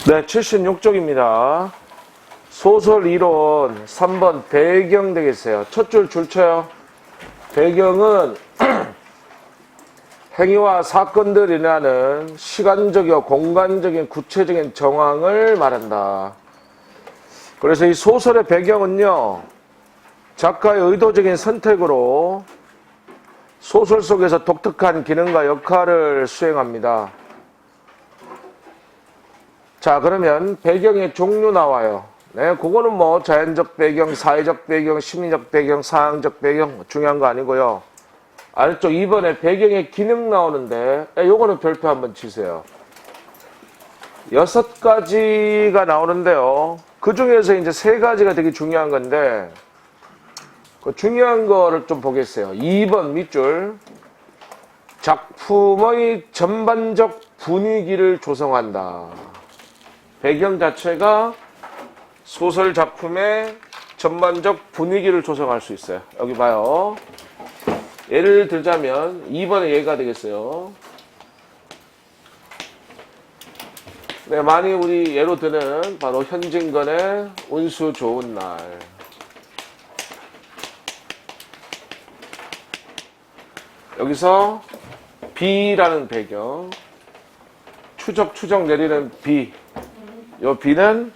네, 76쪽입니다. 소설 이론 3번 배경 되겠어요. 첫 줄 쳐요. 배경은 행위와 사건들이 일어나는 시간적이고 공간적인 구체적인 정황을 말한다. 그래서 이 소설의 배경은요, 작가의 의도적인 선택으로 소설 속에서 독특한 기능과 역할을 수행합니다. 자, 그러면 배경의 종류 나와요. 네, 그거는 뭐 자연적 배경, 사회적 배경, 심리적 배경, 상황적 배경 중요한 거 아니고요. 아래쪽 2번에 배경의 기능 나오는데 요거는 별표 한번 치세요. 6가지가 나오는데요. 그 중에서 이제 3가지가 되게 중요한 건데 그 중요한 거를 좀 보겠어요. 2번 밑줄. 작품의 전반적 분위기를 조성한다. 배경 자체가 소설 작품의 전반적 분위기를 조성할 수 있어요. 여기 봐요. 예를 들자면 2번의 예가 되겠어요. 네, 많이 우리 예로 드는 바로 현진건의 운수 좋은 날. 여기서 비라는 배경, 추적 내리는 비. 이 비는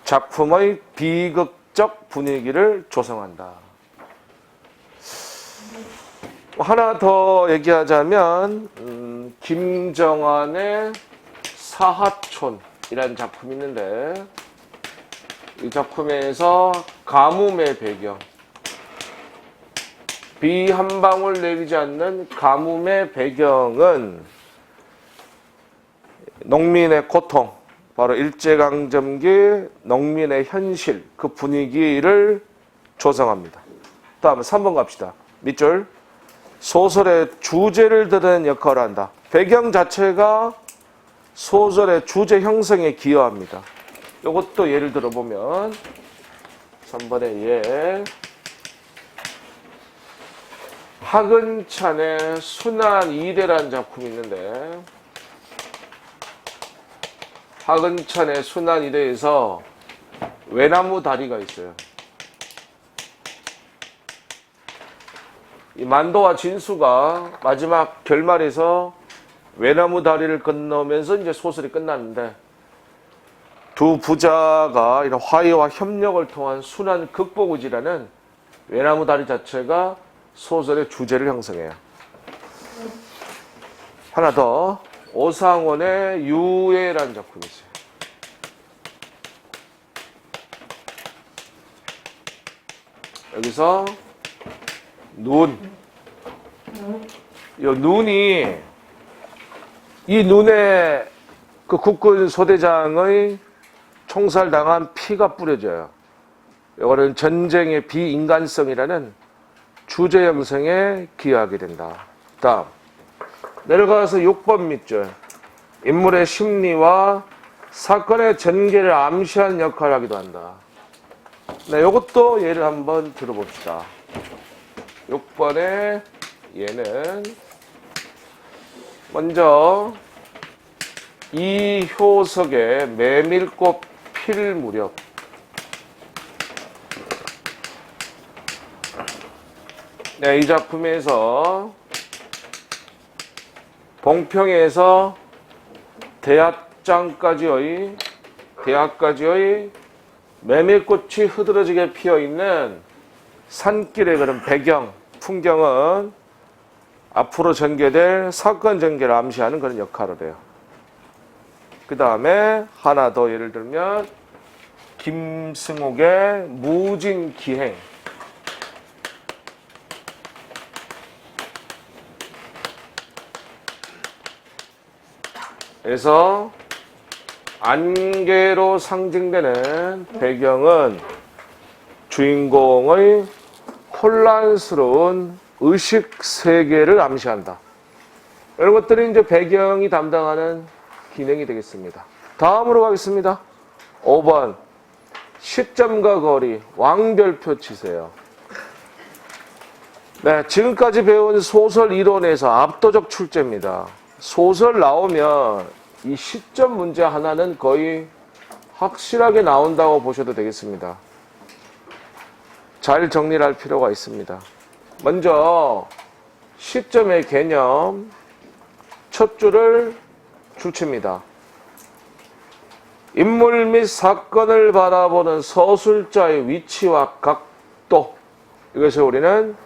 작품의 비극적 분위기를 조성한다. 하나 더 얘기하자면 김정환의 사하촌이라는 작품이 있는데 이 작품에서 가뭄의 배경, 비 한 방울 내리지 않는 가뭄의 배경은 농민의 고통, 바로 일제강점기 농민의 현실, 그 분위기를 조성합니다. 다음 3번 갑시다. 밑줄. 소설의 주제를 드는 역할을 한다. 배경 자체가 소설의 주제 형성에 기여합니다. 이것도 예를 들어보면 3번의 예. 하근찬의 순환 이대라는 작품이 있는데 하근찬의 순환 이대에서 외나무 다리가 있어요. 이 만도와 진수가 마지막 결말에서 외나무 다리를 건너면서 이제 소설이 끝났는데 두 부자가 이런 화해와 협력을 통한 순환 극복의지라는 외나무 다리 자체가 소설의 주제를 형성해요. 하나 더. 오상원의 유해라는 작품이 있어요. 여기서 눈. 이 눈이 이 눈에 그 국군 소대장의 총살당한 피가 뿌려져요. 이거는 전쟁의 비인간성이라는 주제 형성에 기여하게 된다. 다음. 내려가서 6번 밑줄. 인물의 심리와 사건의 전개를 암시하는 역할을 하기도 한다. 네, 이것도 예를 한번 들어봅시다. 6번의 예는 먼저 이효석의 메밀꽃 필 무렵. 네, 이 작품에서 봉평에서 대학까지의 메밀꽃이 흐드러지게 피어있는 산길의 그런 배경, 풍경은 앞으로 전개될 사건 전개를 암시하는 그런 역할을 해요. 그 다음에 하나 더 예를 들면 김승옥의 무진기행. 그래서 안개로 상징되는 배경은 주인공의 혼란스러운 의식 세계를 암시한다. 이런 것들이 이제 배경이 담당하는 기능이 되겠습니다. 다음으로 가겠습니다. 5번. 시점과 거리, 왕별표 치세요. 네, 지금까지 배운 소설 이론에서 압도적 출제입니다. 소설 나오면 이 시점 문제 하나는 거의 확실하게 나온다고 보셔도 되겠습니다. 잘 정리를 할 필요가 있습니다. 먼저 시점의 개념 첫 줄을 주체입니다. 인물 및 사건을 바라보는 서술자의 위치와 각도, 이것을 우리는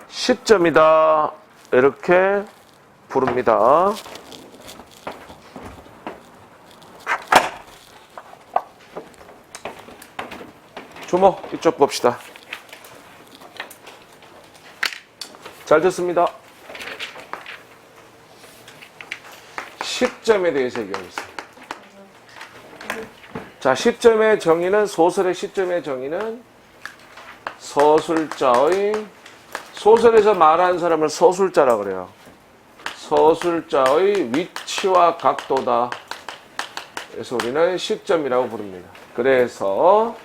시점이다 이렇게 부릅니다. 주목 이쪽 봅시다. 잘 듣습니다. 시점에 대해서 얘기하겠습니다. 자, 시점의 정의는, 소설의 시점의 정의는 소설에서 말하는 사람을 서술자라 그래요. 서술자의 위치와 각도다. 그래서 우리는 시점이라고 부릅니다. 그래서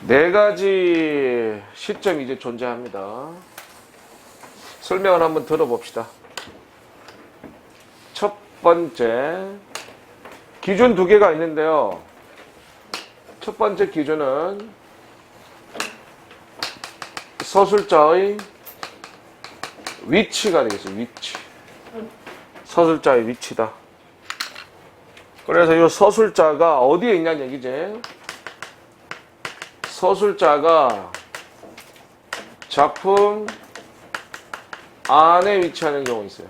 네 가지 시점이 이제 존재합니다. 설명을 한번 들어봅시다. 첫 번째, 기준 두 개가 있는데요. 첫 번째 기준은 서술자의 위치가 되겠어요. 위치. 서술자의 위치다. 그래서 이 서술자가 어디에 있냐는 얘기지. 서술자가 작품 안에 위치하는 경우 있어요.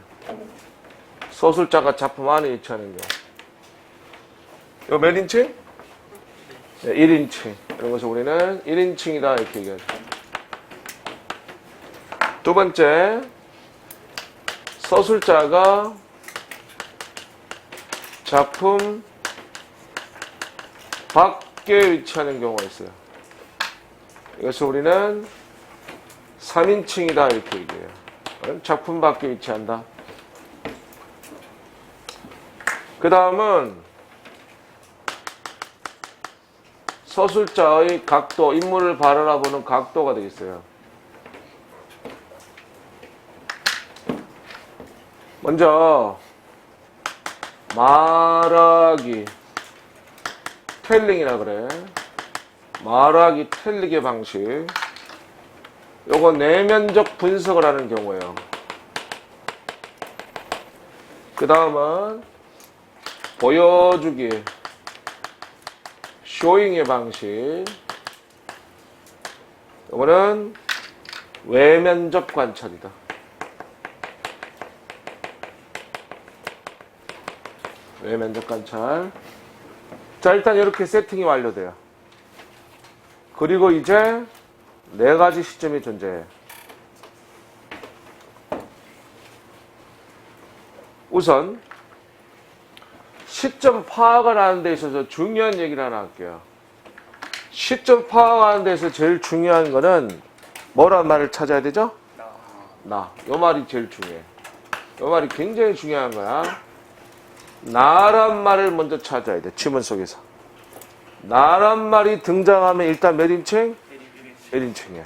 서술자가 작품 안에 위치하는 경우. 이거 몇 인칭? 네, 1인칭. 이런 것을 우리는 1인칭이다 이렇게 얘기하죠. 두 번째, 서술자가 작품 밖에 위치하는 경우가 있어요. 이것을 우리는 3인칭이다 이렇게 얘기해요. 작품 밖에 위치한다. 그 다음은 서술자의 각도, 인물을 바라보는 각도가 되겠어요. 먼저 말하기, 텔링이라 그래. 말하기, 텔링의 방식. 요거 내면적 분석을 하는 경우예요. 그 다음은 보여주기, 쇼잉의 방식. 요거는 외면적 관찰이다. 외면적 관찰. 자, 일단 이렇게 세팅이 완료돼요. 그리고 이제 네 가지 시점이 존재해요. 우선 시점 파악을 하는 데 있어서 중요한 얘기를 하나 할게요. 시점 파악하는 데 있어서 제일 중요한 거는 뭐라는 말을 찾아야 되죠? 나. 요 말이 제일 중요해. 요 말이 굉장히 중요한 거야. 나란 말을 먼저 찾아야 돼. 지문 속에서. 나란 말이 등장하면 일단 몇 인칭? 1인칭이야.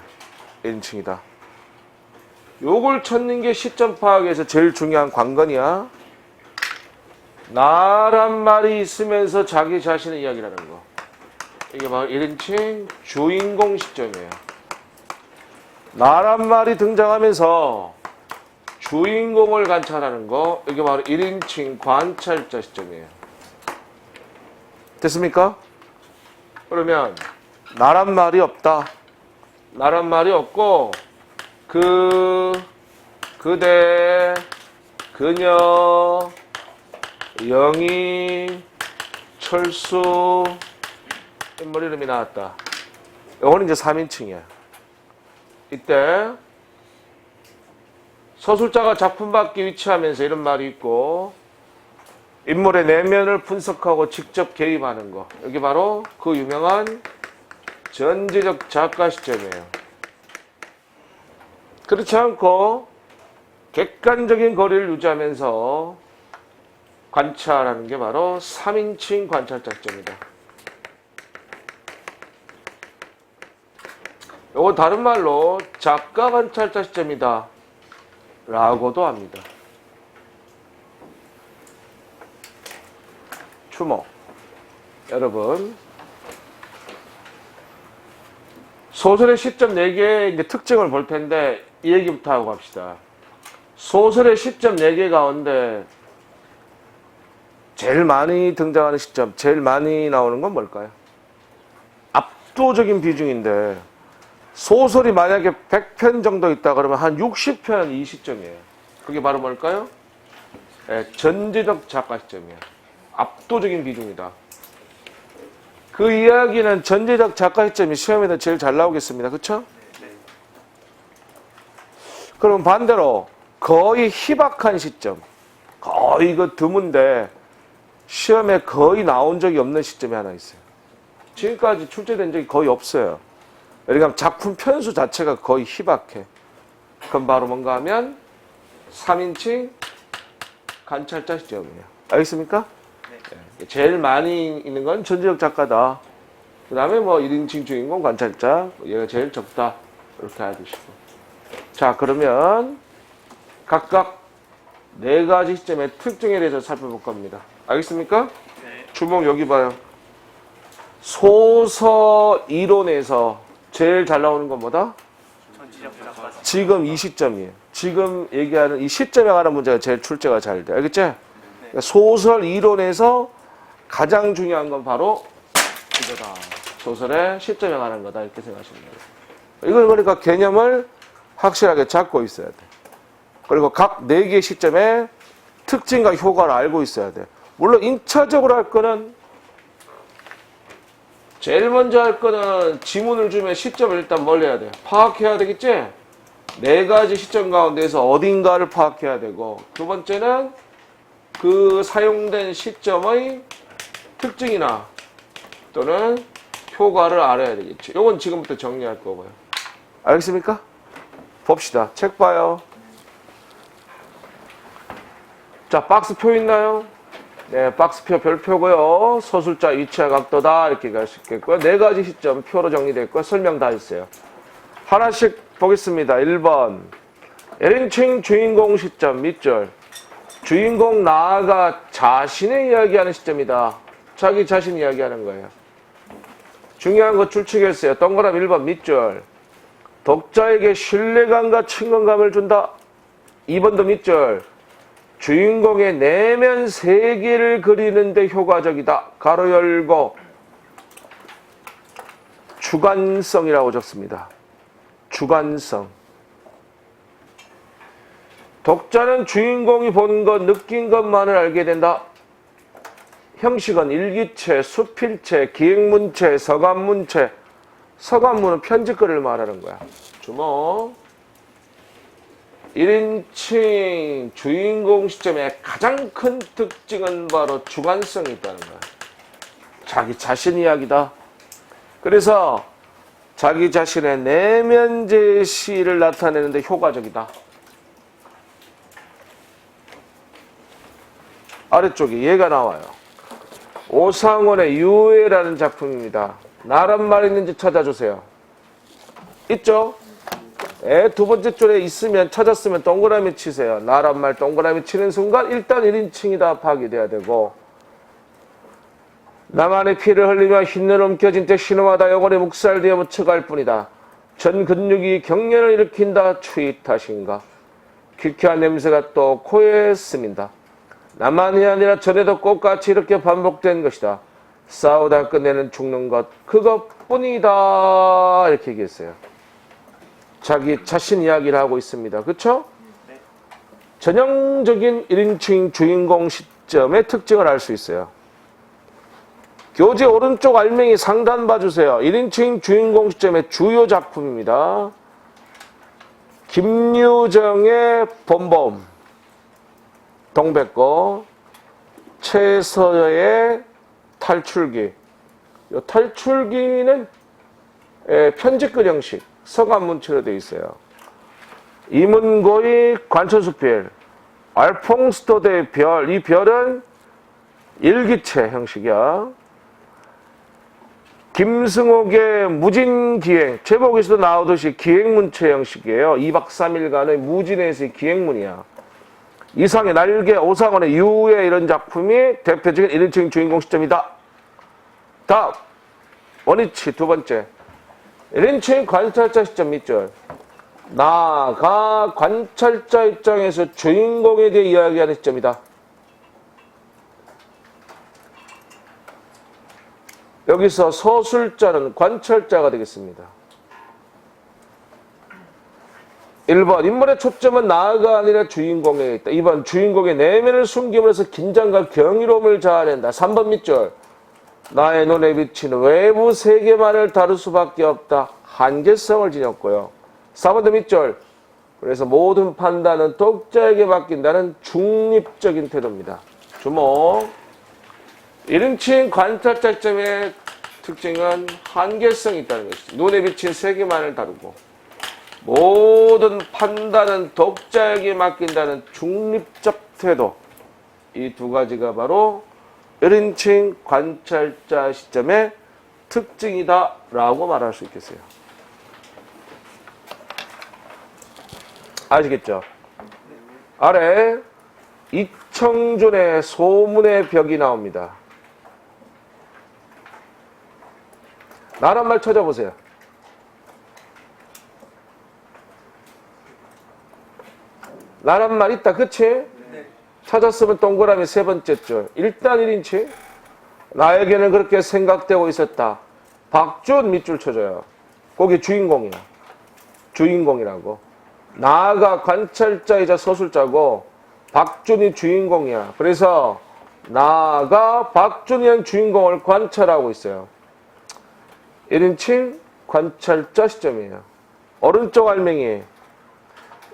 1인칭이다. 요걸 찾는 게 시점 파악에서 제일 중요한 관건이야. 나란 말이 있으면서 자기 자신의 이야기라는 거. 이게 바로 1인칭 주인공 시점이에요. 나란 말이 등장하면서 주인공을 관찰하는 거. 이게 바로 1인칭 관찰자 시점이에요. 됐습니까? 그러면 나란 말이 없다. 나란 말이 없고 그대, 그녀, 영희, 철수 인물 이름이 나왔다. 이거는 이제 3인칭이야. 이때 서술자가 작품 밖에 위치하면서 이런 말이 있고 인물의 내면을 분석하고 직접 개입하는 거. 여기 바로 그 유명한 전제적 작가 시점이에요. 그렇지 않고 객관적인 거리를 유지하면서 관찰하는 게 바로 3인칭 관찰자 시점이다. 이거 다른 말로 작가 관찰자 시점이다 라고도 합니다. 주목. 여러분, 소설의 시점 4개의 이제 특징을 볼 텐데 이 얘기부터 하고 갑시다. 소설의 시점 4개 가운데 제일 많이 등장하는 시점, 제일 많이 나오는 건 뭘까요? 압도적인 비중인데 소설이 만약에 100편 정도 있다 그러면 한 60편 이 시점이에요. 그게 바로 뭘까요? 전제적 작가 시점이에요. 압도적인 비중이다. 그 이야기는 전제적 작가 시점이 시험에서 제일 잘 나오겠습니다. 그렇죠? 그럼 반대로 거의 희박한 시점, 거의 그 드문데 시험에 거의 나온 적이 없는 시점이 하나 있어요. 지금까지 출제된 적이 거의 없어요. 그러니까 작품 편수 자체가 거의 희박해. 그럼 바로 뭔가 하면 3인칭 관찰자 시점이에요. 알겠습니까? 네. 제일 많이 있는 건 전제적 작가다. 그 다음에 뭐 1인칭 주인공 관찰자, 얘가 제일 적다. 이렇게 알아두시고. 자, 그러면 각각 4가지 시점의 특징에 대해서 살펴볼 겁니다. 알겠습니까? 네. 주목 여기 봐요. 소설 이론에서 제일 잘 나오는 건 뭐다? 전지적 작가. 지금 이 시점이에요. 지금 얘기하는 이 시점에 관한 문제가 제일 출제가 잘 돼. 알겠지? 그러니까 소설 이론에서 가장 중요한 건 바로 이거다. 소설의 시점에 관한 거다. 이렇게 생각하시면 돼요. 이걸 그러니까 개념을 확실하게 잡고 있어야 돼. 그리고 각 4개의 시점의 특징과 효과를 알고 있어야 돼. 물론 인차적으로 할 거는 제일 먼저 할 거는 지문을 주면 시점을 일단 뭘 해야 돼? 파악해야 되겠지? 4가지 시점 가운데서 어딘가를 파악해야 되고, 두 번째는 그 사용된 시점의 특징이나 또는 효과를 알아야 되겠지. 이건 지금부터 정리할 거고요. 알겠습니까? 봅시다. 책 봐요. 자, 박스표 있나요? 네, 박스표 별표고요. 서술자 위치와 각도다 이렇게 갈 수 있겠고요. 4가지 시점 표로 정리됐고요. 설명 다 있어요. 하나씩 보겠습니다. 1번 1인칭 주인공 시점 밑줄. 주인공 나아가 자신의 이야기하는 시점이다. 자기 자신 이야기하는 거예요. 중요한 거 출첵했어요. 동그라미 1번 밑줄. 독자에게 신뢰감과 친근감을 준다. 2번도 밑줄. 주인공의 내면 세계를 그리는데 효과적이다. 가로 열고 주관성이라고 적습니다. 주관성. 독자는 주인공이 본 것, 느낀 것만을 알게 된다. 형식은 일기체, 수필체, 기획문체, 서간문체. 서간문은 편집글을 말하는 거야. 주목. 1인칭 주인공 시점의 가장 큰 특징은 바로 주관성이 있다는 거야. 자기 자신 이야기다. 그래서 자기 자신의 내면 제시를 나타내는데 효과적이다. 아래쪽에 얘가 나와요. 오상원의 유해라는 작품입니다. 나란 말 있는지 찾아주세요. 있죠? 두 번째 줄에 있으면 찾았으면 동그라미 치세요. 나란 말 동그라미 치는 순간 일단 1인칭이다 파악이 돼야 되고, 나만의 피를 흘리며 흰눈 움켜진 채 신음하다 영혼의 묵살되어 묻혀갈 뿐이다. 전 근육이 경련을 일으킨다 추위 탓인가. 귀쾌한 냄새가 또 코에 스민다. 나만이 아니라 전에도 똑같이 이렇게 반복된 것이다. 싸우다 끝내는 죽는 것 그것뿐이다. 이렇게 얘기했어요. 자기 자신 이야기를 하고 있습니다. 그렇죠? 네. 전형적인 1인칭 주인공 시점의 특징을 알 수 있어요. 교재 오른쪽 알맹이 상단 봐주세요. 1인칭 주인공 시점의 주요 작품입니다. 김유정의 봄봄, 동백꽃, 최서의 탈출기. 이 탈출기는 편집글 형식, 서간문체로 되어 있어요. 이문고의 관천숙필, 알퐁스토드의 별, 이 별은 일기체 형식이야. 김승옥의 무진기행, 제목에서도 나오듯이 기행문체 형식이에요. 2박 3일간의 무진에서의 기행문이야. 이상의 날개, 오상원의 유의 이런 작품이 대표적인 1인칭 주인공 시점이다. 다음, 원위치 두 번째. 1인칭 관찰자 시점 밑줄. 나가 관찰자 입장에서 주인공에 대해 이야기하는 시점이다. 여기서 서술자는 관찰자가 되겠습니다. 1번 인물의 초점은 나가 아니라 주인공에 있다. 2번 주인공의 내면을 숨김으로써 긴장과 경이로움을 자아낸다. 3번 밑줄 나의 눈에 비치는 외부 세계만을 다룰 수밖에 없다. 한계성을 지녔고요. 4번 밑줄 그래서 모든 판단은 독자에게 맡긴다는 중립적인 태도입니다. 주목. 1인칭 관찰자 시점의 특징은 한계성이 있다는 것이죠. 눈에 비친 세계만을 다루고 모든 판단은 독자에게 맡긴다는 중립적 태도. 이 두 가지가 바로 1인칭 관찰자 시점의 특징이다 라고 말할 수 있겠어요. 아시겠죠? 아래 이청준의 소문의 벽이 나옵니다. 나란 말 찾아보세요. 나란 말 있다, 그치? 네. 찾았으면 동그라미 세 번째 줄. 일단 1인칭. 나에게는 그렇게 생각되고 있었다. 박준 밑줄 쳐줘요. 거기 주인공이야. 주인공이라고. 나가 관찰자이자 서술자고 박준이 주인공이야. 그래서 나가 박준이란 주인공을 관찰하고 있어요. 1인칭 관찰자 시점이에요. 오른쪽 알맹이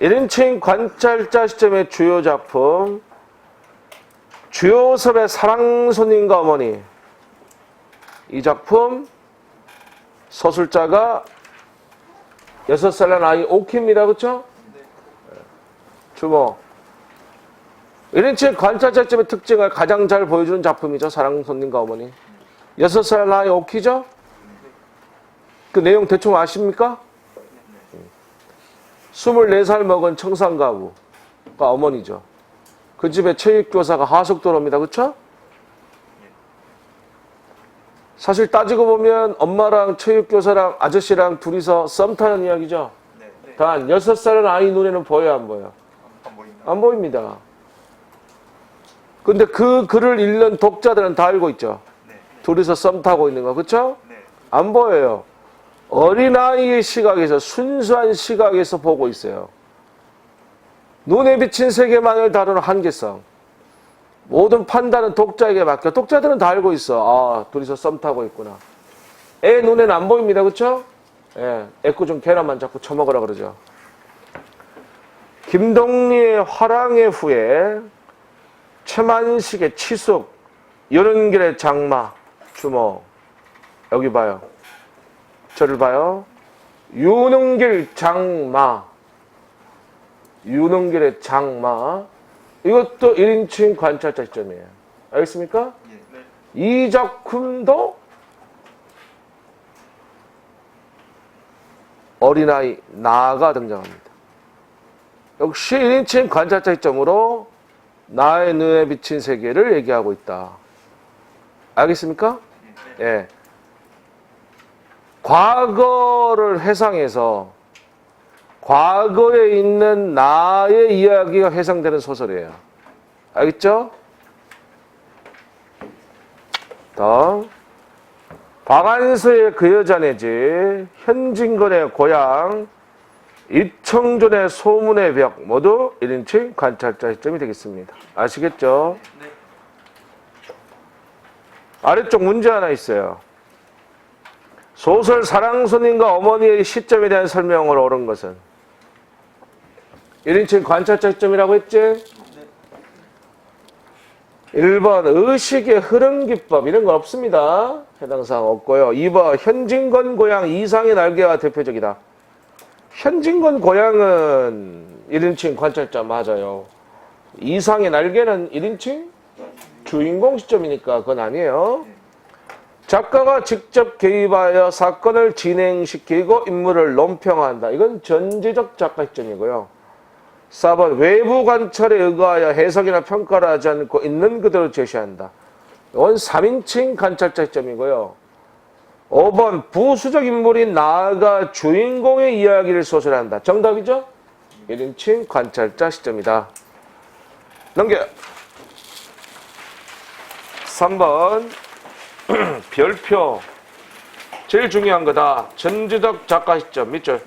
1인칭 관찰자 시점의 주요 작품 주요섭의 사랑손님과 어머니. 이 작품 서술자가 6살 난 아이 오키입니다. 그렇죠? 네. 주목. 1인칭 관찰자 시점의 특징을 가장 잘 보여주는 작품이죠. 사랑손님과 어머니. 6살 난 아이 오키죠? 그 내용 대충 아십니까? 24살 먹은 청산가부가 어머니죠. 그 집에 체육교사가 하숙도로입니다. 그렇죠? 사실 따지고 보면 엄마랑 체육교사랑 아저씨랑 둘이서 썸 타는 이야기죠. 단 6살은 아이 눈에는 보여요, 안 보여요? 안 보입니다. 근데 그 글을 읽는 독자들은 다 알고 있죠. 둘이서 썸 타고 있는 거, 그렇죠? 안 보여요. 어린아이의 시각에서, 순수한 시각에서 보고 있어요. 눈에 비친 세계만을 다루는 한계성. 모든 판단은 독자에게 맡겨. 독자들은 다 알고 있어. 아, 둘이서 썸 타고 있구나. 애 눈에는 안 보입니다. 그렇죠? 예, 애꿎은 계란만 자꾸 처먹으라 그러죠. 김동리의 화랑의 후예, 최만식의 치숙, 여른길의 장마, 주목. 여기 봐요. 저를 봐요. 유능길 장마. 유능길의 장마. 이것도 1인칭 관찰자 시점이에요. 알겠습니까? 네. 이 작품도 어린아이 나가 등장합니다. 역시 1인칭 관찰자 시점으로 나의 눈에 비친 세계를 얘기하고 있다. 알겠습니까? 예. 네. 과거를 회상해서 과거에 있는 나의 이야기가 회상되는 소설이에요. 알겠죠? 다음. 박안서의 그 여자네지, 현진건의 고향, 이청준의 소문의 벽 모두 1인칭 관찰자 시점이 되겠습니다. 아시겠죠? 네. 아래쪽 문제 하나 있어요. 소설 사랑손님과 어머니의 시점에 대한 설명을 옳은 것은 1인칭 관찰자 시점이라고 했지? 네. 1번 의식의 흐름기법 이런 거 없습니다. 해당 사항 없고요. 2번 현진건 고향 이상의 날개가 대표적이다. 현진건 고향은 1인칭 관찰자 맞아요. 이상의 날개는 1인칭 주인공 시점이니까 그건 아니에요. 작가가 직접 개입하여 사건을 진행시키고 인물을 논평한다. 이건 전지적 작가 시점이고요. 4번 외부 관찰에 의거하여 해석이나 평가를 하지 않고 있는 그대로 제시한다. 이건 3인칭 관찰자 시점이고요. 5번 부수적 인물이 나아가 주인공의 이야기를 소설한다. 정답이죠? 1인칭 관찰자 시점이다. 넘겨. 3번 별표 제일 중요한 거다. 전지적 작가 시점 밑줄.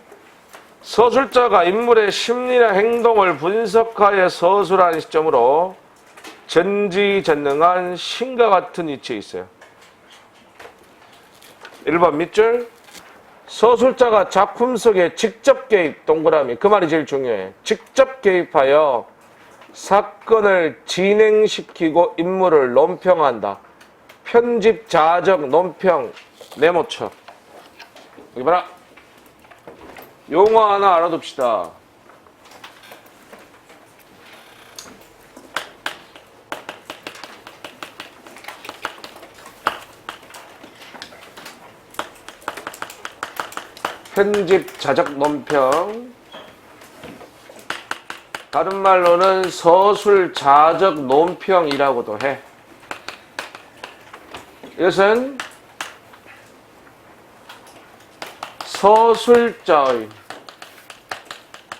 서술자가 인물의 심리나 행동을 분석하여 서술하는 시점으로 전지전능한 신과 같은 위치에 있어요. 1번 밑줄. 서술자가 작품 속에 직접 개입, 동그라미. 그 말이 제일 중요해. 직접 개입하여 사건을 진행시키고 인물을 논평한다. 편집, 자적, 논평, 네모쳐. 여기 봐라. 용어 하나 알아둡시다. 편집, 자적, 논평. 다른 말로는 서술, 자적, 논평이라고도 해. 이것은 서술자의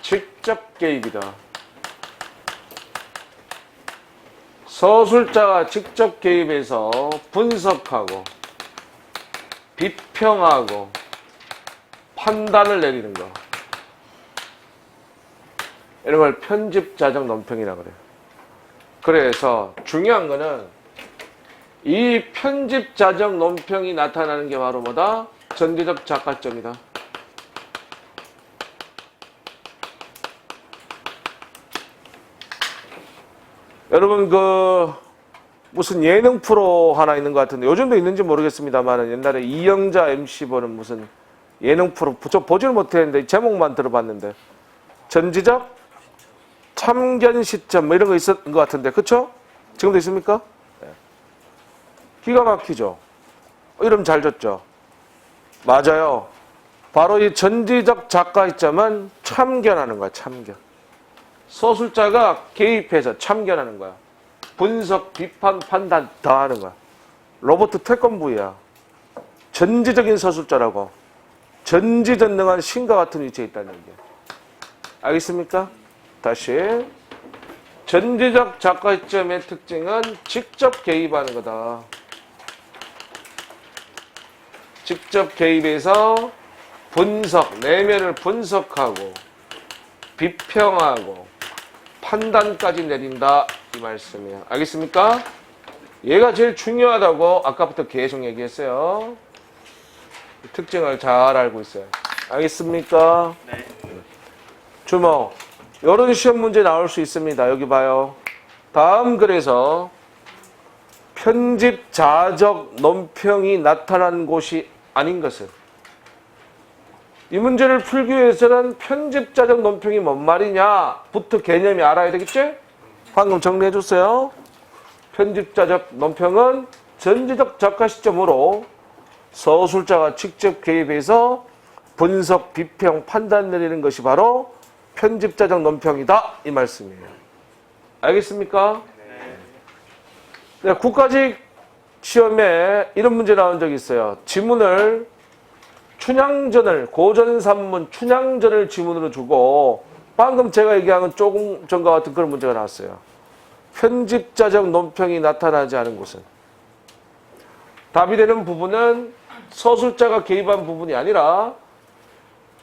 직접 개입이다. 서술자가 직접 개입해서 분석하고 비평하고 판단을 내리는 거. 이런 걸 편집, 자적, 논평이라고 그래요. 그래서 중요한 거는 이 편집, 자적, 논평이 나타나는 게 바로 뭐다? 전지적 작가점이다. 여러분 무슨 예능 프로 하나 있는 것 같은데 요즘도 있는지 모르겠습니다만 옛날에 이영자 MC 보는 무슨 예능 프로 저 보지를 못했는데 제목만 들어봤는데 전지적 참견 시점 뭐 이런 거 있었던 것 같은데 그쵸? 지금도 있습니까? 네. 기가 막히죠? 이름 잘 줬죠? 맞아요. 바로 이 전지적 작가 시점은 참견하는 거야. 참견. 서술자가 개입해서 참견하는 거야. 분석, 비판, 판단 다 하는 거야. 로버트 태권브이야. 전지적인 서술자라고. 전지전능한 신과 같은 위치에 있다는 얘기야. 알겠습니까? 다시. 전지적 작가 시점의 특징은 직접 개입하는 거다. 직접 개입해서 분석, 내면을 분석하고 비평하고 판단까지 내린다 이 말씀이에요. 알겠습니까? 얘가 제일 중요하다고 아까부터 계속 얘기했어요. 특징을 잘 알고 있어요. 알겠습니까? 네. 주목. 이런 시험 문제 나올 수 있습니다. 여기 봐요. 다음 글에서 편집, 자적, 논평이 나타난 곳이 아닌 것은 이 문제를 풀기 위해서는 편집, 자적, 논평이 뭔 말이냐부터 개념이 알아야 되겠지? 방금 정리해 줬어요. 편집, 자적, 논평은 전지적 작가 시점으로 서술자가 직접 개입해서 분석, 비평, 판단 내리는 것이 바로 편집, 자적, 논평이다 이 말씀이에요. 알겠습니까? 네. 국가직 시험에 이런 문제 나온 적이 있어요. 지문을 춘향전을 고전산문 춘향전을 지문으로 주고 방금 제가 얘기한 조금 전과 같은 그런 문제가 나왔어요. 편집자적 논평이 나타나지 않은 곳은 답이 되는 부분은 서술자가 개입한 부분이 아니라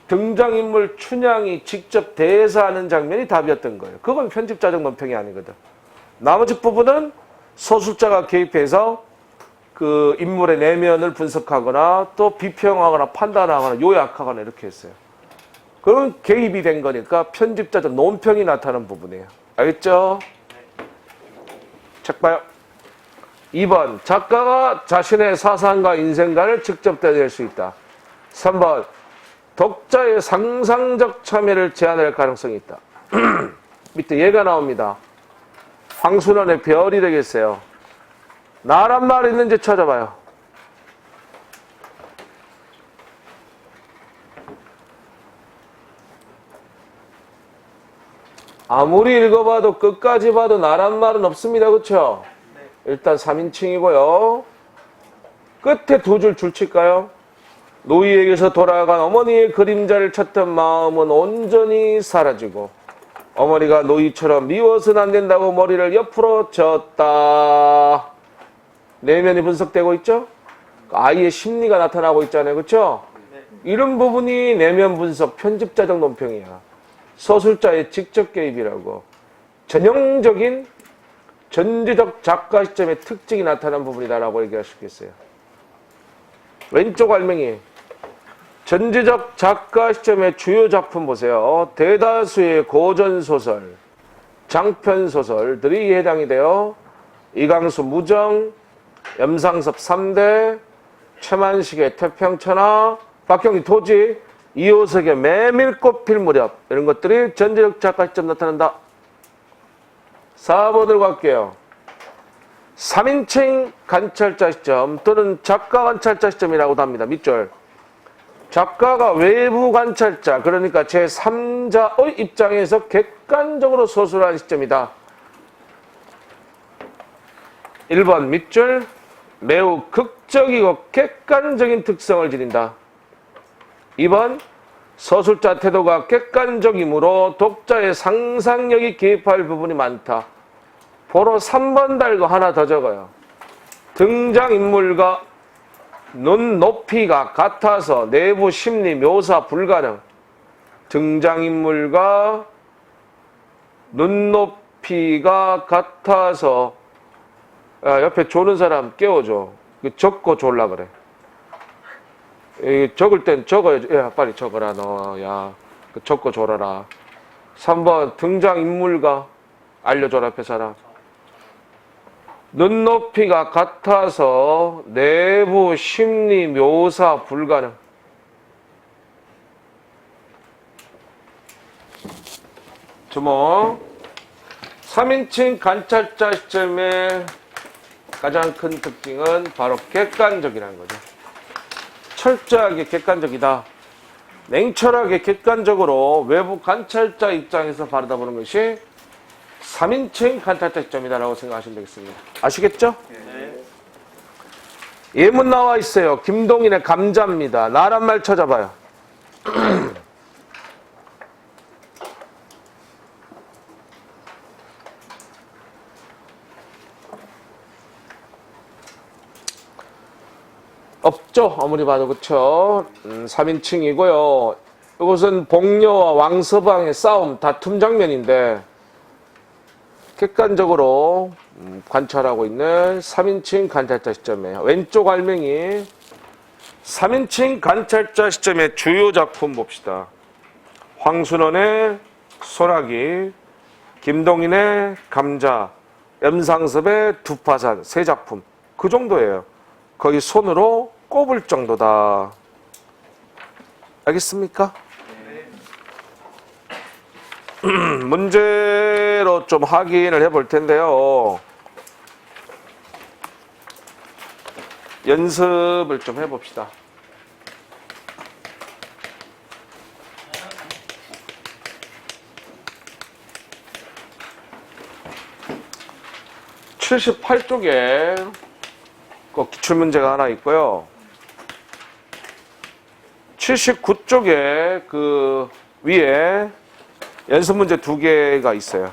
등장인물 춘향이 직접 대사하는 장면이 답이었던 거예요. 그건 편집자적 논평이 아니거든. 나머지 부분은 서술자가 개입해서 그 인물의 내면을 분석하거나 또 비평하거나 판단하거나 요약하거나 이렇게 했어요. 그럼 개입이 된 거니까 편집자적 논평이 나타나는 부분이에요. 알겠죠? 책 봐요. 2번 작가가 자신의 사상과 인생관을 직접 대낼 수 있다. 3번 독자의 상상적 참여를 제한할 가능성이 있다. 밑에 얘가 나옵니다. 황순원의 별이 되겠어요. 나란 말이 있는지 찾아봐요. 아무리 읽어봐도 끝까지 봐도 나란 말은 없습니다. 그렇죠? 일단 3인칭이고요. 끝에 두 줄 줄칠까요? 노이에게서 돌아간 어머니의 그림자를 찾던 마음은 온전히 사라지고 어머니가 노이처럼 미워서는 안 된다고 머리를 옆으로 젓다. 내면이 분석되고 있죠? 아이의 심리가 나타나고 있잖아요. 그렇죠? 이런 부분이 내면 분석 편집자적 논평이야. 서술자의 직접 개입이라고. 전형적인 전지적 작가 시점의 특징이 나타난 부분이다라고 얘기할 수 있겠어요. 왼쪽 알맹이. 전지적 작가 시점의 주요 작품 보세요. 대다수의 고전소설, 장편소설들이 해당이 돼요. 이강수 무정, 염상섭 3대, 최만식의 태평천하, 박경리 토지, 이호석의 메밀꽃 필 무렵, 이런 것들이 전지적 작가 시점 나타난다. 4번으로 갈게요. 3인칭 관찰자 시점 또는 작가 관찰자 시점이라고도 합니다. 밑줄. 작가가 외부 관찰자, 그러니까 제3자의 입장에서 객관적으로 서술한 시점이다. 1번 밑줄. 매우 극적이고 객관적인 특성을 지닌다. 2번 서술자 태도가 객관적이므로 독자의 상상력이 개입할 부분이 많다. 보로 3번 달고 하나 더 적어요. 등장인물과 눈 높이가 같아서 내부 심리 묘사 불가능. 등장인물과 눈 높이가 같아서 옆에 조는 사람 깨워줘. 적고 졸라 그래. 적을 땐 적어야지. 야, 빨리 적어라 너. 야, 적고 졸아라. 3번 등장인물과 알려줘라 앞에 사람. 눈높이가 같아서 내부 심리 묘사 불가능. 주목. 3인칭 관찰자 시점의 가장 큰 특징은 바로 객관적이라는 거죠. 철저하게 객관적이다. 냉철하게 객관적으로 외부 관찰자 입장에서 바라다보는 것이 3인칭 관찰자 시점이다라고 생각하시면 되겠습니다. 아시겠죠? 네. 예문 나와 있어요. 김동인의 감자입니다. 나란 말 찾아봐요. '없죠. 아무리 봐도. 그쵸? 3인칭이고요. 이것은 복녀와 왕서방의 싸움, 다툼 장면인데 객관적으로 관찰하고 있는 3인칭 관찰자 시점이에요. 왼쪽 알맹이 3인칭 관찰자 시점의 주요 작품 봅시다. 황순원의 소나기, 김동인의 감자, 염상섭의 두파산, 세 작품. 그 정도예요. 거의 손으로 꼽을 정도다. 알겠습니까? 문제로 좀 확인을 해볼 텐데요. 연습을 좀 해봅시다. (78쪽에) 그 기출문제가 하나 있고요. 79쪽에 그 위에 연습문제 2개가 있어요.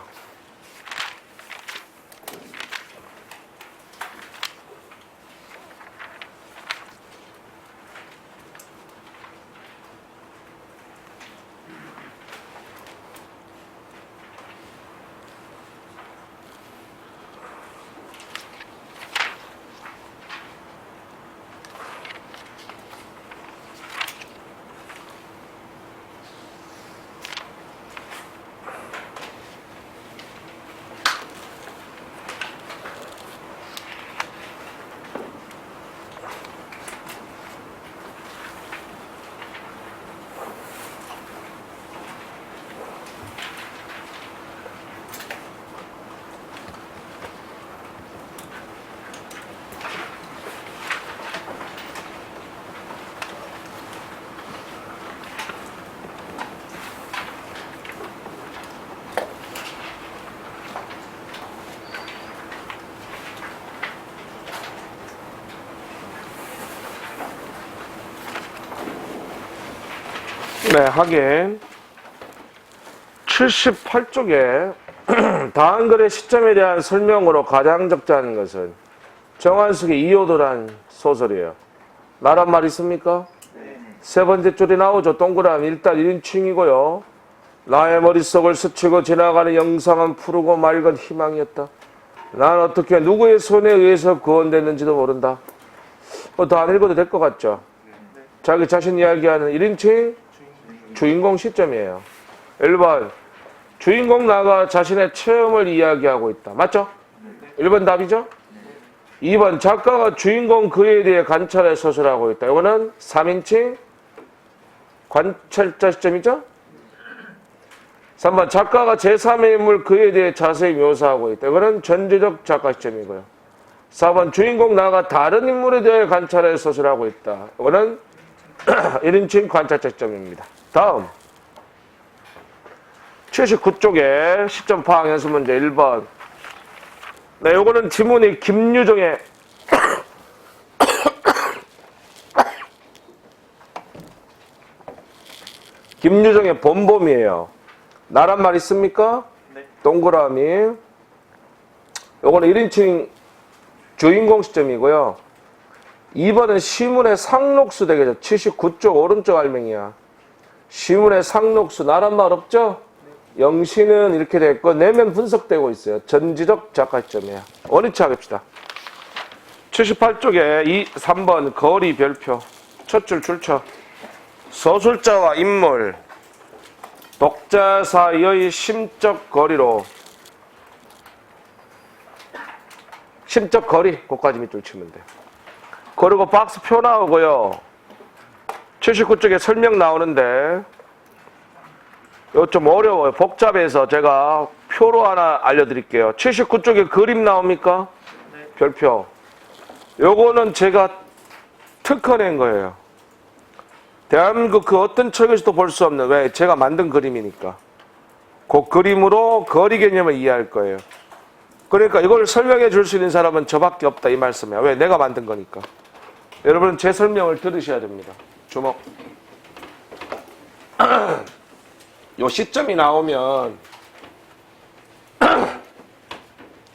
네, 하긴 78쪽에 다음 글의 시점에 대한 설명으로 가장 적절한 것은 정한숙의 이효도란 소설이에요. 나란 말 있습니까? 세 번째 줄이 나오죠. 동그라미 일단 1인칭이고요. 나의 머릿속을 스치고 지나가는 영상은 푸르고 맑은 희망이었다. 난 어떻게 누구의 손에 의해서 구원됐는지도 모른다. 더 안 읽어도 될 것 같죠? 자기 자신 이야기하는 1인칭 주인공 시점이에요. 1번 주인공 나가 자신의 체험을 이야기하고 있다. 맞죠? 1번 답이죠? 2번 작가가 주인공 그에 대해 관찰해 서술하고 있다. 이거는 3인칭 관찰자 시점이죠? 3번 작가가 제3의 인물 그에 대해 자세히 묘사하고 있다. 이거는 전제적 작가 시점이고요. 4번 주인공 나가 다른 인물에 대해 관찰해 서술하고 있다. 이거는 1인칭 관찰자 시점입니다. 다음 79쪽에 시점 파악 연습 문제 1번. 네, 요거는 지문이 김유정의 김유정의 본범이에요. 나란 말 있습니까? 네. 동그라미. 요거는 1인칭 주인공 시점이고요. 2번은 시문의 상록수 되겠죠. 79쪽 오른쪽 알맹이야. 시문의 상록수. 나란 말 없죠? 영시는 이렇게 됐고 내면 분석되고 있어요. 전지적 작가 시점이야. 원위치 하겠습니다. 78쪽에 3번 거리 별표. 첫 줄 줄쳐. 서술자와 인물, 독자 사이의 심적 거리로 심적 거리, 그까지 밑줄 치면 돼. 그리고 박스 표 나오고요. 79쪽에 설명 나오는데 이거 좀 어려워요. 복잡해서 제가 표로 하나 알려드릴게요. 79쪽에 그림 나옵니까? 네. 별표. 요거는 제가 특허낸 거예요. 대한민국 그 어떤 책에서도 볼 수 없는, 왜? 제가 만든 그림이니까. 그 그림으로 거리 개념을 이해할 거예요. 그러니까 이걸 설명해 줄 수 있는 사람은 저밖에 없다 이 말씀이야. 왜? 내가 만든 거니까. 여러분은 제 설명을 들으셔야 됩니다. 주목. 요 시점이 나오면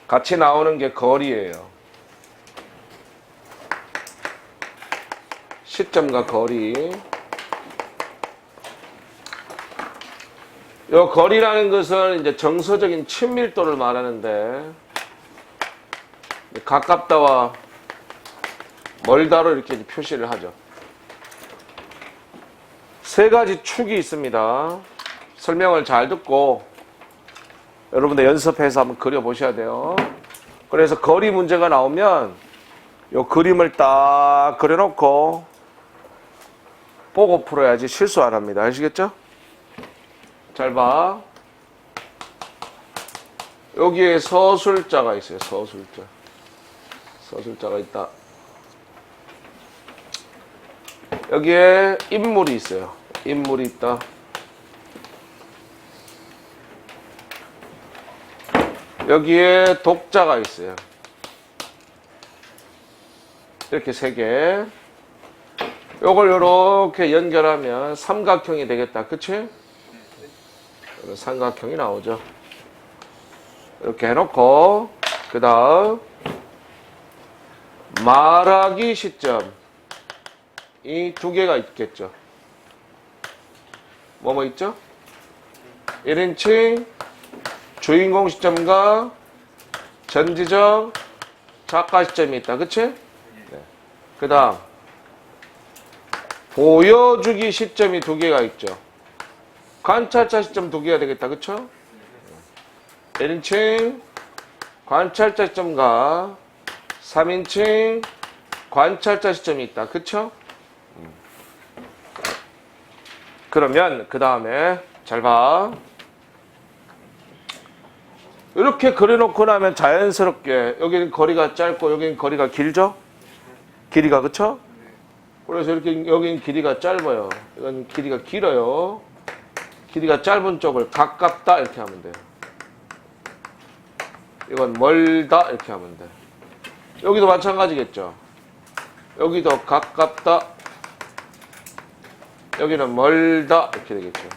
같이 나오는 게 거리예요. 시점과 거리. 요 거리라는 것은 이제 정서적인 친밀도를 말하는데 가깝다와 멀다로 이렇게 표시를 하죠. 세 가지 축이 있습니다. 설명을 잘 듣고 여러분들 연습해서 한번 그려보셔야 돼요. 그래서 거리 문제가 나오면 요 그림을 딱 그려놓고 보고 풀어야지 실수 안 합니다. 아시겠죠? 잘 봐. 여기에 서술자가 있어요. 서술자. 서술자가 있다. 여기에 인물이 있어요. 인물이 있다. 여기에 독자가 있어요. 이렇게 세 개. 요걸 요렇게 연결하면 삼각형이 되겠다. 그치? 삼각형이 나오죠. 이렇게 해놓고 그 다음 말하기 시점 이 두 개가 있겠죠. 뭐뭐 있죠? 1인칭 주인공 시점과 전지적 작가 시점이 있다. 그치? 네. 그 다음 보여주기 시점이 두 개가 있죠. 관찰자 시점 두 개가 되겠다. 그쵸? 1인칭 관찰자 시점과 3인칭 관찰자 시점이 있다. 그쵸? 그러면 그 다음에 잘 봐. 이렇게 그려놓고 나면 자연스럽게 여기는 거리가 짧고 여기는 거리가 길죠? 길이가. 그쵸? 그래서 이렇게 여기는 길이가 짧아요. 이건 길이가 길어요. 길이가 짧은 쪽을 가깝다 이렇게 하면 돼요. 이건 멀다 이렇게 하면 돼. 여기도 마찬가지겠죠. 여기도 가깝다 여기는 멀다 이렇게 되겠죠.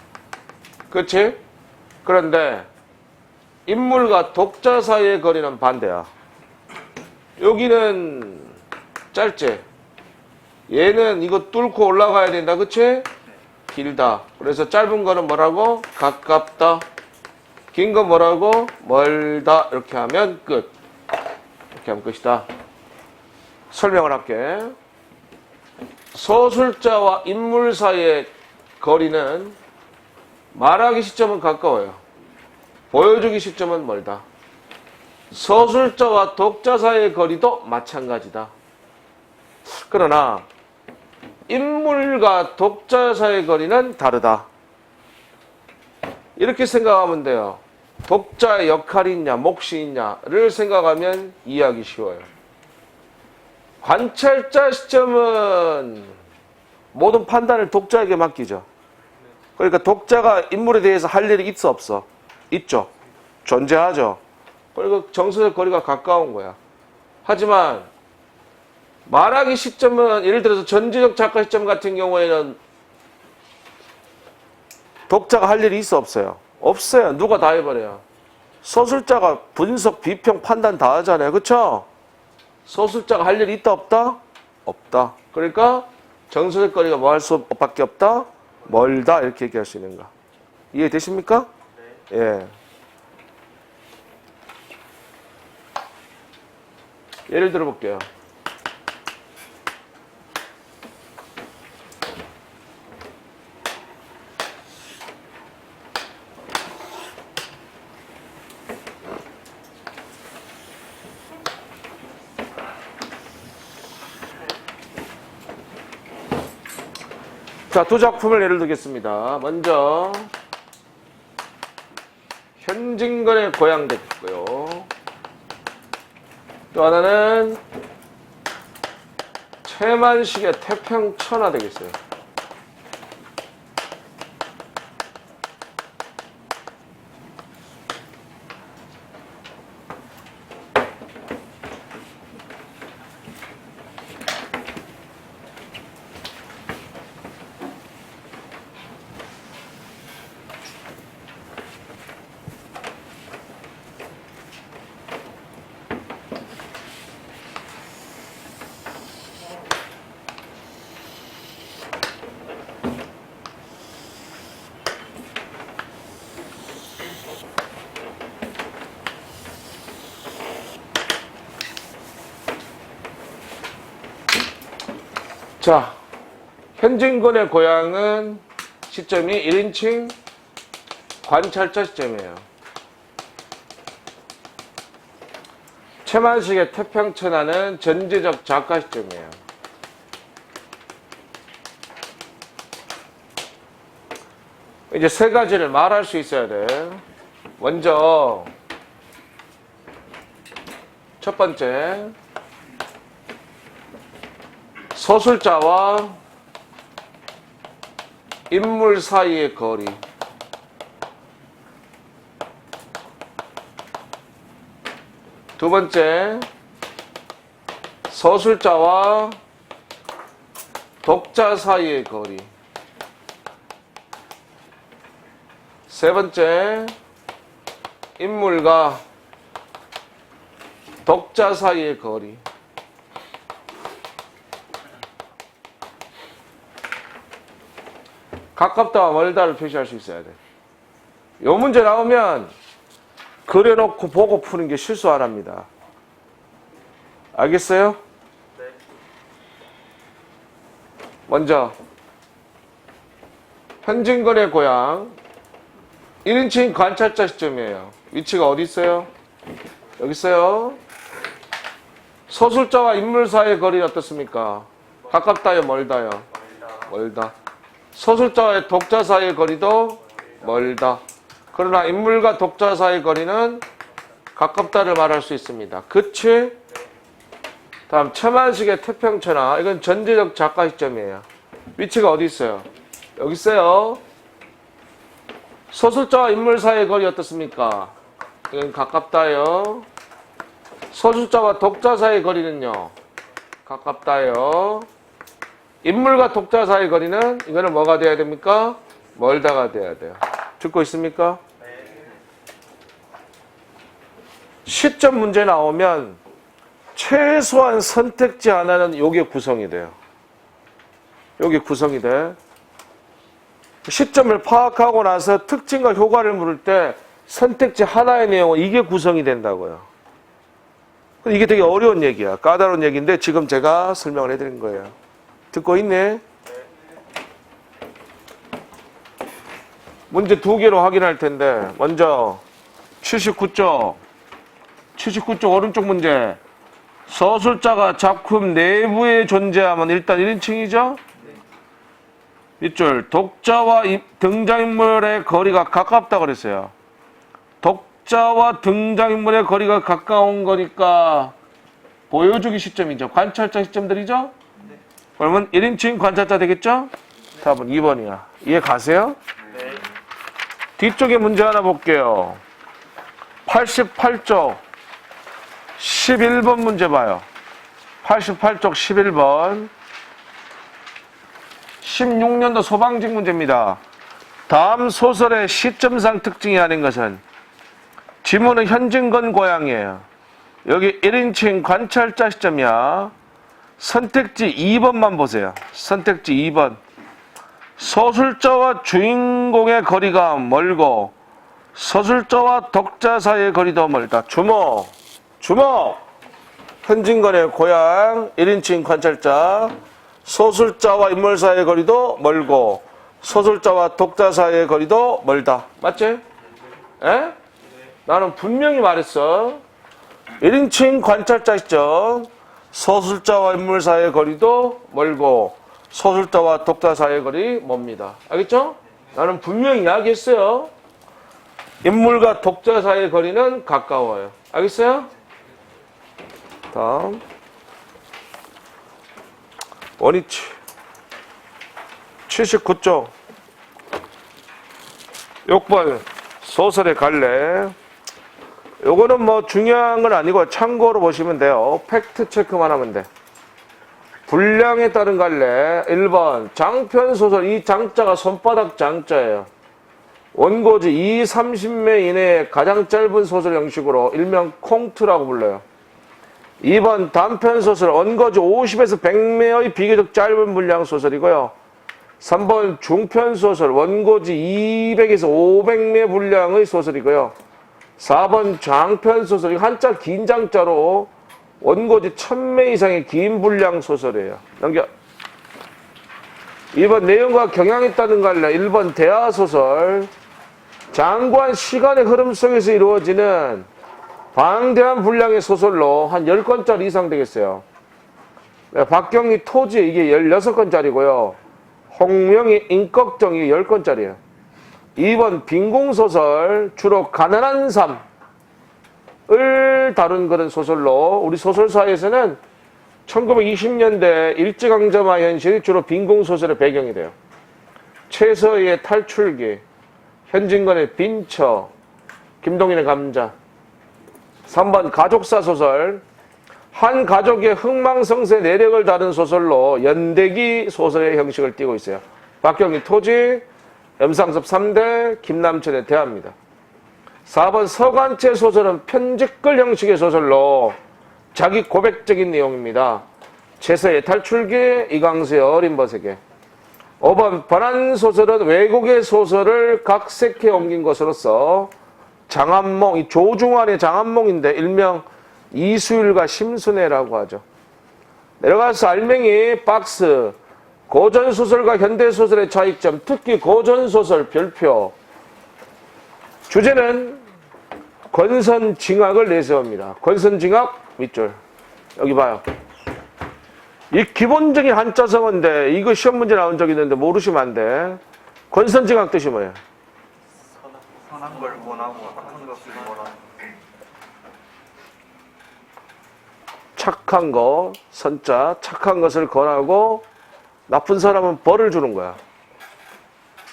그렇지? 그런데 인물과 독자 사이의 거리는 반대야. 여기는 짧지? 얘는 이거 뚫고 올라가야 된다. 그치? 길다. 그래서 짧은 거는 뭐라고? 가깝다. 긴 거 뭐라고? 멀다. 이렇게 하면 끝. 이렇게 하면 끝이다. 설명을 할게. 서술자와 인물 사이의 거리는 말하기 시점은 가까워요. 보여주기 시점은 멀다. 서술자와 독자 사이의 거리도 마찬가지다. 그러나 인물과 독자 사이의 거리는 다르다. 이렇게 생각하면 돼요. 독자의 역할이 있냐, 몫이 있냐를 생각하면 이해하기 쉬워요. 관찰자 시점은 모든 판단을 독자에게 맡기죠. 그러니까 독자가 인물에 대해서 할 일이 있어 없어? 있죠. 존재하죠. 그리고 정서적 거리가 가까운 거야. 하지만 말하기 시점은 예를 들어서 전제적 작가 시점 같은 경우에는 독자가 할 일이 있어 없어요? 없어요. 누가 다 해버려요. 서술자가 분석, 비평, 판단 다 하잖아요. 그쵸? 서술자가 할 일이 있다 없다? 없다. 그러니까 정서적 거리가 뭐 할 수밖에 없다? 멀다. 이렇게 얘기할 수 있는 거. 이해되십니까? 네. 예. 예를 들어 볼게요. 자, 두 작품을 예를 들겠습니다. 먼저 현진건의 고향 되겠고요. 또 하나는 최만식의 태평천하 되겠어요. 자, 현진건의 고향은 시점이 1인칭 관찰자 시점이에요. 최만식의 태평천하는 전제적 작가 시점이에요. 이제 세 가지를 말할 수 있어야 돼. 먼저 첫 번째, 서술자와 인물 사이의 거리. 두 번째, 서술자와 독자 사이의 거리. 세 번째, 인물과 독자 사이의 거리. 가깝다와 멀다를 표시할 수 있어야 돼. 이 문제 나오면 그려놓고 보고 푸는 게 실수 안 합니다. 알겠어요? 네. 먼저 현진건의 고향 1인칭 관찰자 시점이에요. 위치가 어디 있어요? 여기 있어요. 서술자와 인물 사이의 거리는 어떻습니까? 가깝다요, 멀다요? 멀다. 서술자와 독자 사이의 거리도 멀다. 그러나 인물과 독자 사이의 거리는 가깝다를 말할 수 있습니다. 그치? 다음 최만식의 태평천하. 이건 전제적 작가 시점이에요. 위치가 어디 있어요? 여기 있어요. 서술자와 인물 사이의 거리 어떻습니까? 이건 가깝다요. 서술자와 독자 사이의 거리는요? 가깝다요. 인물과 독자 사이의 거리는 이거는 뭐가 돼야 됩니까? 멀다가 돼야 돼요. 듣고 있습니까? 시점 문제 나오면 최소한 선택지 하나는 요게 구성이 돼요. 요게 구성이 돼. 시점을 파악하고 나서 특징과 효과를 물을 때 선택지 하나의 내용은 이게 구성이 된다고요. 이게 되게 어려운 얘기야. 까다로운 얘기인데 지금 제가 설명을 해드린 거예요. 듣고 있네? 문제 두 개로 확인할 텐데 먼저 79쪽 오른쪽 문제. 서술자가 작품 내부에 존재하면 일단 1인칭이죠? 밑줄 독자와 등장인물의 거리가 가깝다 그랬어요. 독자와 등장인물의 거리가 가까운 거니까 보여주기 시점이죠. 관찰자 시점들이죠? 그러면 1인칭 관찰자 되겠죠? 답은 2번이야. 이해 가세요? 네. 뒤쪽에 문제 하나 볼게요. 88쪽 11번 문제 봐요. 88쪽 11번 16년도 소방직 문제입니다. 다음 소설의 시점상 특징이 아닌 것은 지문은 현진건 고양이에요. 여기 1인칭 관찰자 시점이야. 선택지 2번만 보세요. 선택지 2번. 서술자와 주인공의 거리가 멀고 서술자와 독자 사이의 거리도 멀다. 주목! 현진건의 고향 1인칭 관찰자. 서술자와 인물 사이의 거리도 멀고 서술자와 독자 사이의 거리도 멀다. 맞지? 에? 나는 분명히 말했어. 1인칭 관찰자 시점. 서술자와 인물 사이의 거리도 멀고 서술자와 독자 사이의 거리 멉니다. 알겠죠? 나는 분명히 이야기했어요. 인물과 독자 사이의 거리는 가까워요. 알겠어요? 다음 원위치 79쪽 6번 소설의 갈래. 요거는 뭐 중요한 건 아니고 참고로 보시면 돼요. 팩트 체크만 하면 돼. 분량에 따른 갈래. 1번 장편소설. 이 장자가 손바닥 장자예요. 원고지 2~30매 이내의 가장 짧은 소설 형식으로 일명 콩트라고 불러요. 2번 단편소설. 원고지 50에서 100매의 비교적 짧은 분량 소설이고요. 3번 중편소설. 원고지 200에서 500매 분량의 소설이고요. 4번 장편소설. 한자 긴 장자로 원고지 1000매 이상의 긴 분량 소설이에요. 넘겨. 2번 내용과 경향에 따른 갈래. 1번 대하소설. 장구한 시간의 흐름 속에서 이루어지는 방대한 분량의 소설로 한 10권짜리 이상 되겠어요. 박경리 토지 이게 16권짜리고요. 홍명희 인꺽정 이게 10권짜리예요. 2번 빈공소설. 주로 가난한 삶을 다룬 그런 소설로 우리 소설사에서는 1920년대 일제강점화 현실이 주로 빈공소설의 배경이 돼요. 최서희의 탈출기, 현진건의 빈처, 김동인의 감자. 3번 가족사 소설. 한 가족의 흥망성쇠 내력을 다룬 소설로 연대기 소설의 형식을 띠고 있어요. 박경리 토지, 염상섭 3대, 김남천의 대화입니다. 4번 서간체 소설은 편집글 형식의 소설로 자기 고백적인 내용입니다. 최서의 탈출기, 이광수의 어린 버색에. 5번 번안소설은 외국의 소설을 각색해 옮긴 것으로서 장안몽, 이 조중환의 장안몽인데 일명 이수일과 심순애라고 하죠. 내려가서 알맹이 박스. 고전소설과 현대소설의 차이점, 특히 고전소설 별표. 주제는 권선징악을 내세웁니다. 권선징악 밑줄. 여기 봐요. 이 기본적인 한자성어인데 이거 시험 문제 나온 적 있는데 모르시면 안 돼. 권선징악 뜻이 뭐예요? 선한 걸 원하고 착한 것을 원하는. 착한 거, 선자, 착한 것을 권하고 나쁜 사람은 벌을 주는 거야.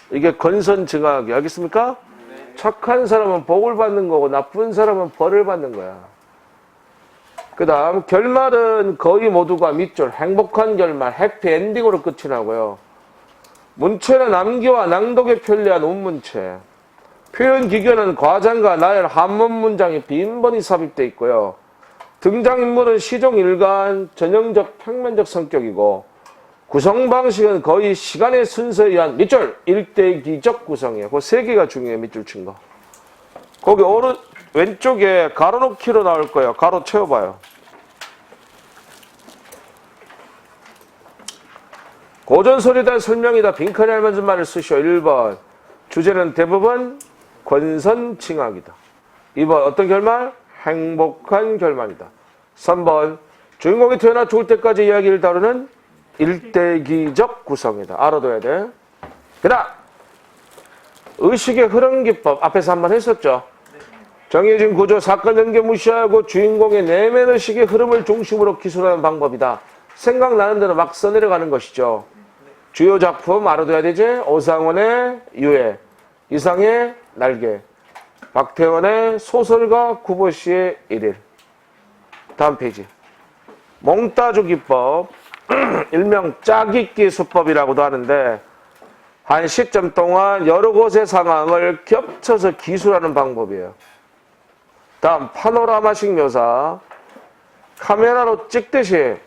이게 권선징악이 알겠습니까? 네. 착한 사람은 복을 받는 거고 나쁜 사람은 벌을 받는 거야. 그 다음 결말은 거의 모두가 밑줄, 행복한 결말, 해피엔딩으로 끝이 나고요. 문체는 암기와 낭독에 편리한 운문체. 표현 기교는 과장과 나열, 한문 문장이 빈번히 삽입되어 있고요. 등장인물은 시종 일관, 전형적 평면적 성격이고 구성 방식은 거의 시간의 순서에 의한 밑줄, 일대기적 구성이에요. 그 세 개가 중요해요. 밑줄 친 거. 거기 왼쪽에 가로 놓기로 나올 거예요. 가로 채워봐요. 고전소리에 대한 설명이다. 빈칸에 알맞은 말을 쓰시오. 1번. 주제는 대부분 권선징악이다. 2번. 어떤 결말? 행복한 결말이다. 3번. 주인공이 태어나 죽을 때까지 이야기를 다루는 일대기적 구성이다. 알아둬야 돼. 그 다음. 의식의 흐름 기법. 앞에서 한번 했었죠. 정해진 구조, 사건 연계 무시하고 주인공의 내면 의식의 흐름을 중심으로 기술하는 방법이다. 생각나는 대로 막 써내려가는 것이죠. 주요 작품 알아둬야 되지? 오상원의 유해, 이상의 날개, 박태원의 소설가 구보시의 일일. 다음 페이지. 몽따주 기법, 일명 짜깁기 수법이라고도 하는데 한 시점 동안 여러 곳의 상황을 겹쳐서 기술하는 방법이에요. 다음 파노라마식 묘사, 카메라로 찍듯이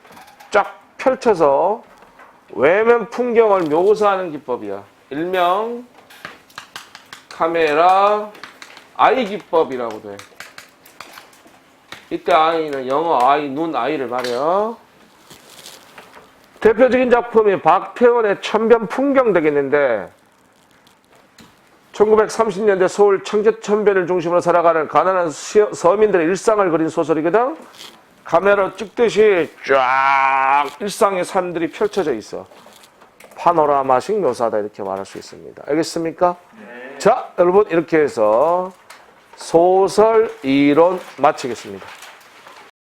쫙 펼쳐서 외면 풍경을 묘사하는 기법이야. 일명 카메라 아이 기법이라고도 해. 이때 아이는 영어 아이, 눈 아이를 말해요. 대표적인 작품이 박태원의 천변 풍경 되겠는데 1930년대 서울 청계천변을 중심으로 살아가는 가난한 서민들의 일상을 그린 소설이거든. 카메라로 찍듯이 쫙 일상의 삶들이 펼쳐져 있어. 파노라마식 묘사다 이렇게 말할 수 있습니다. 알겠습니까? 네. 자, 여러분 이렇게 해서 소설 이론 마치겠습니다.